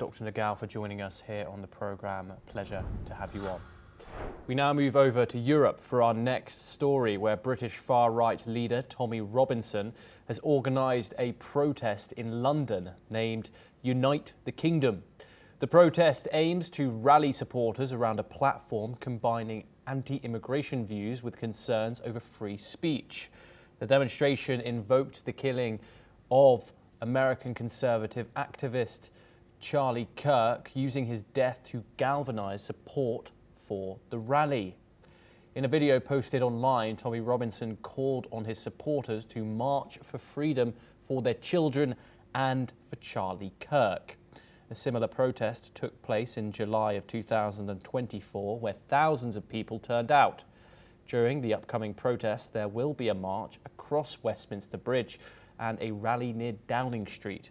Dr. Nagal, for joining us here on the programme. Pleasure to have you on. We now move over to Europe for our next story, where British far-right leader Tommy Robinson has organised a protest in London named Unite the Kingdom. The protest aims to rally supporters around a platform combining anti-immigration views with concerns over free speech. The demonstration invoked the killing of American conservative activist Charlie Kirk, using his death to galvanise support for the rally. In a video posted online, Tommy Robinson called on his supporters to march for freedom for their children and for Charlie Kirk. A similar protest took place in July of 2024, where thousands of people turned out. During the upcoming protest, there will be a march across Westminster Bridge and a rally near Downing Street.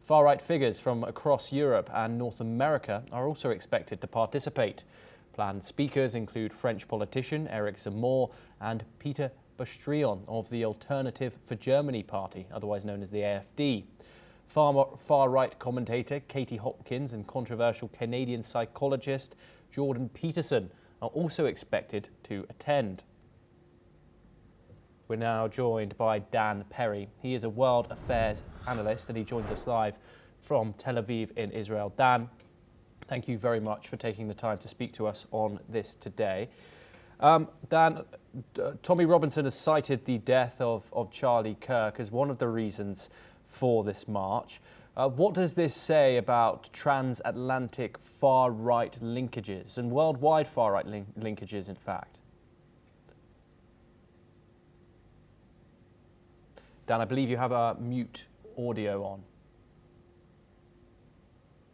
Far-right figures from across Europe and North America are also expected to participate. Planned speakers include French politician Eric Zemmour and Peter Boustrion of the Alternative for Germany party, otherwise known as the AfD. Far-right commentator Katie Hopkins and controversial Canadian psychologist Jordan Peterson are also expected to attend. We're now joined by Dan Perry. He is a world affairs analyst and he joins us live from Tel Aviv in Israel. Dan, thank you very much for taking the time to speak to us on this today. Dan, Tommy Robinson has cited the death of Charlie Kirk as one of the reasons for this march. What does this say about transatlantic far-right linkages and worldwide far-right linkages, in fact? Dan, I believe you have a mute audio on.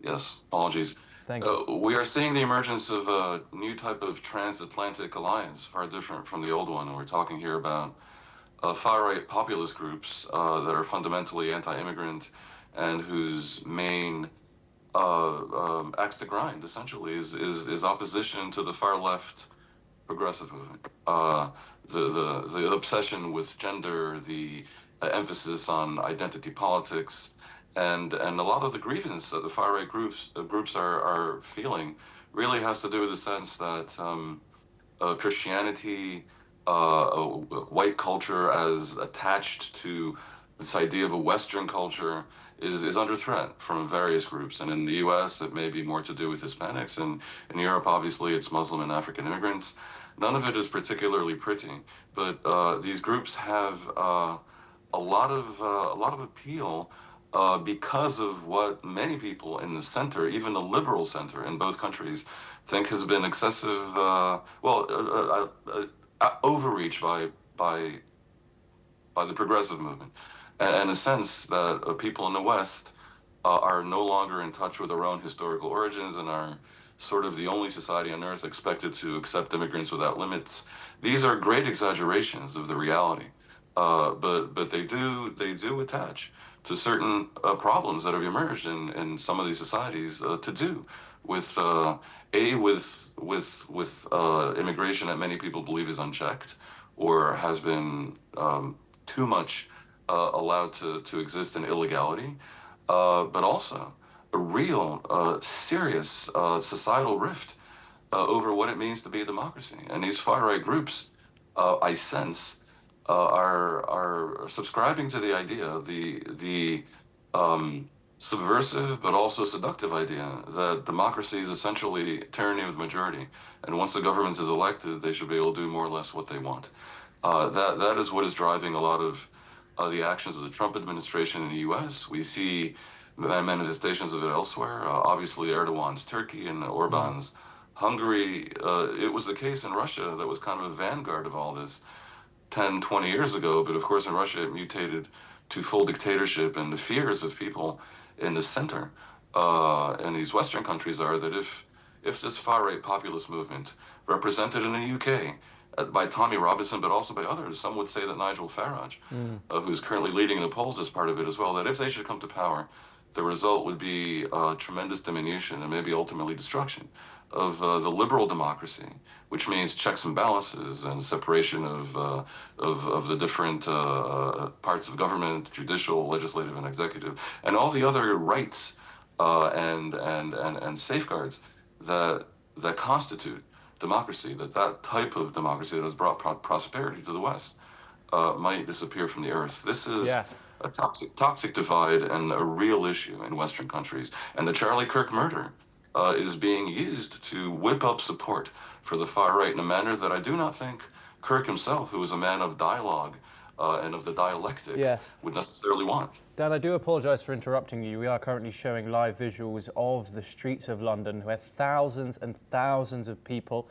Yes, apologies. Thank you. We are seeing the emergence of a new type of transatlantic alliance, far different from the old one. And we're talking here about far-right populist groups that are fundamentally anti-immigrant and whose main axe to grind, essentially, is opposition to the far-left progressive movement. The obsession with gender, the emphasis on identity politics, and a lot of the grievance that the far-right groups are feeling really has to do with the sense that Christianity, white culture as attached to this idea of a Western culture is under threat from various groups. And in the US, it may be more to do with Hispanics, and in Europe, obviously, it's Muslim and African immigrants. None of it is particularly pretty, but these groups have a lot of appeal because of what many people in the center, even the liberal center in both countries, think has been excessive, overreach by the progressive movement, and a sense that people in the West are no longer in touch with their own historical origins and are sort of the only society on earth expected to accept immigrants without limits. These are great exaggerations of the reality, but they do attach to certain problems that have emerged in some of these societies to do with immigration that many people believe is unchecked or has been too much allowed to exist in illegality, but also a real serious societal rift over what it means to be a democracy. And these far-right groups, I sense, are subscribing to the idea, the subversive but also seductive idea that democracy is essentially tyranny of the majority, and once the government is elected, they should be able to do more or less what they want. That is what is driving a lot of the actions of the Trump administration in the U.S. We see manifestations of it elsewhere. Obviously, Erdogan's Turkey and Orban's Hungary. It was the case in Russia that was kind of a vanguard of all this 10, 20 years ago, but of course in Russia it mutated to full dictatorship, and the fears of people in the center in these Western countries are that if this far-right populist movement represented in the UK by Tommy Robinson, but also by others, some would say that Nigel Farage, who's currently leading the polls as part of it as well, that if they should come to power, the result would be tremendous diminution and maybe ultimately destruction of the liberal democracy, which means checks and balances and separation of the different parts of government, judicial, legislative, and executive, and all the other rights and safeguards that constitute democracy, that type of democracy that has brought prosperity to the West, might disappear from the earth. This is Yes. a toxic divide and a real issue in Western countries. And the Charlie Kirk murder is being used to whip up support for the far right in a manner that I do not think Kirk himself, who was a man of dialogue and of the dialectic, Yes. would necessarily want. Dan, I do apologise for interrupting you. We are currently showing live visuals of the streets of London where thousands and thousands of people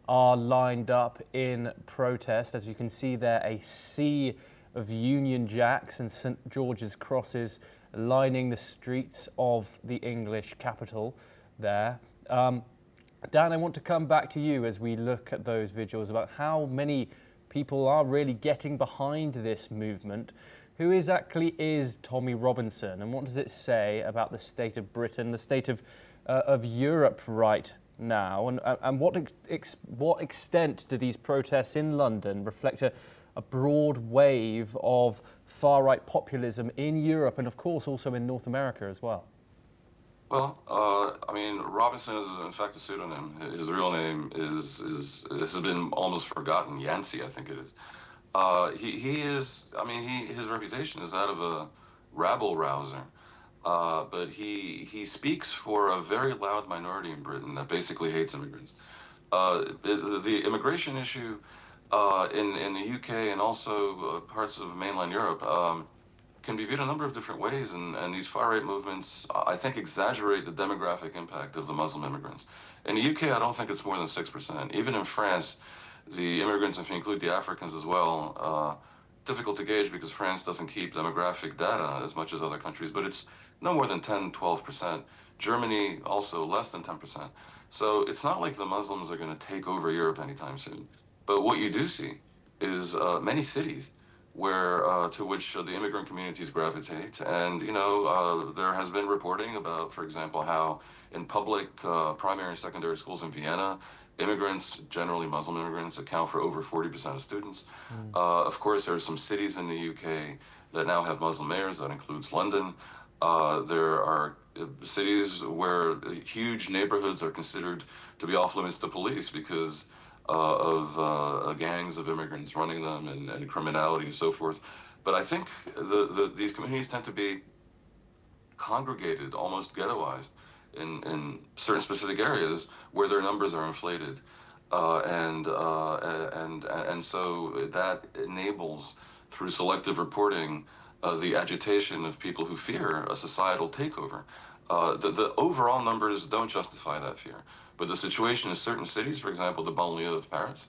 are lined up in protest. As you can see there, a sea of Union Jacks and St George's crosses lining the streets of the English capital there. Dan, I want to come back to you as we look at those visuals about how many people are really getting behind this movement. Who exactly is Tommy Robinson, and what does it say about the state of Britain, the state of Europe right now, and what extent do these protests in London reflect a broad wave of far-right populism in Europe and, of course, also in North America as well? Well, I mean, Robinson is in fact a pseudonym. His real name is this has been almost forgotten. Yancey, I think it is. He is. I mean, his reputation is that of a rabble rouser. But he speaks for a very loud minority in Britain that basically hates immigrants. The immigration issue in the UK and also parts of mainland Europe can be viewed a number of different ways, and these far-right movements, I think, exaggerate the demographic impact of the Muslim immigrants. In the UK, I don't think it's more than 6%. Even in France, the immigrants, if you include the Africans as well, difficult to gauge because France doesn't keep demographic data as much as other countries, but it's no more than 10, 12%. Germany, also less than 10%. So it's not like the Muslims are going to take over Europe anytime soon. But what you do see is many cities where to which the immigrant communities gravitate. And, there has been reporting about, for example, how in public primary and secondary schools in Vienna, immigrants, generally Muslim immigrants, account for over 40% of students. Of course, there are some cities in the UK that now have Muslim mayors. That includes London. There are cities where huge neighborhoods are considered to be off limits to police because of gangs of immigrants running them and criminality and so forth. But I think these communities tend to be congregated, almost ghettoized, in certain specific areas where their numbers are inflated, and so that enables, through selective reporting, the agitation of people who fear a societal takeover. The overall numbers don't justify that fear, but the situation in certain cities, for example, the banlieue of Paris,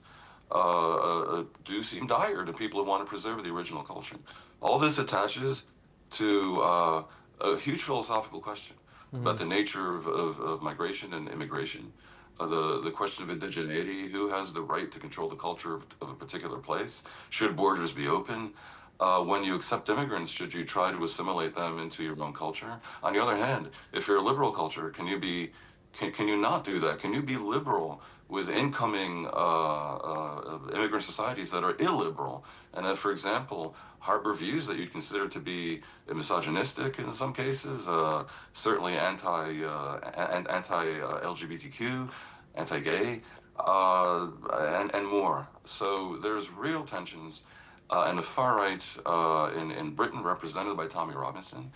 do seem dire to people who want to preserve the original culture. All this attaches to a huge philosophical question about the nature of migration and immigration, the question of indigeneity, who has the right to control the culture of a particular place, should borders be open, when you accept immigrants, should you try to assimilate them into your own culture? On the other hand, if you're a liberal culture, can you not do that? Can you be liberal with incoming immigrant societies that are illiberal and that, for example, harbor views that you'd consider to be misogynistic in some cases, certainly anti-LGBTQ, anti-gay, and more. So there's real tensions. And the far right in Britain, represented by Tommy Robinson,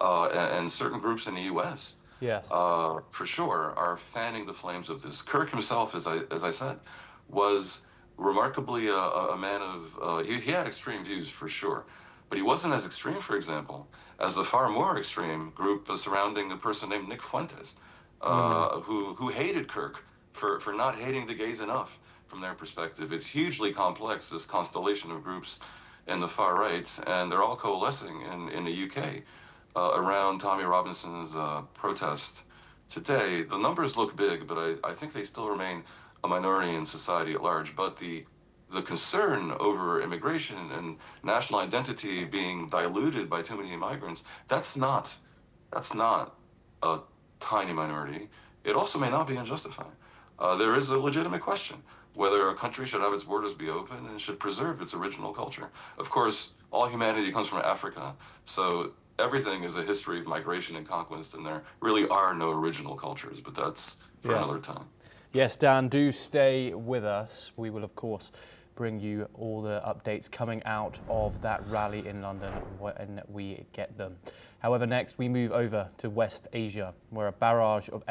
and certain groups in the U.S., Yes. for sure, are fanning the flames of this. Kirk himself, as I said, was remarkably a man of, he had extreme views for sure, but he wasn't as extreme, for example, as the far more extreme group surrounding a person named Nick Fuentes, who hated Kirk for not hating the gays enough from their perspective. It's hugely complex, this constellation of groups in the far right, and they're all coalescing in the UK around Tommy Robinson's protest today. The numbers look big, but I think they still remain a minority in society at large. But the concern over immigration and national identity being diluted by too many migrants, that's not a tiny minority. It also may not be unjustified. There is a legitimate question whether a country should have its borders be open and should preserve its original culture. Of course, all humanity comes from Africa, so everything is a history of migration and conquest, and there really are no original cultures, but that's for Yes. another time. Yes, Dan, do stay with us. We will, of course, bring you all the updates coming out of that rally in London when we get them. However, next we move over to West Asia, where a barrage of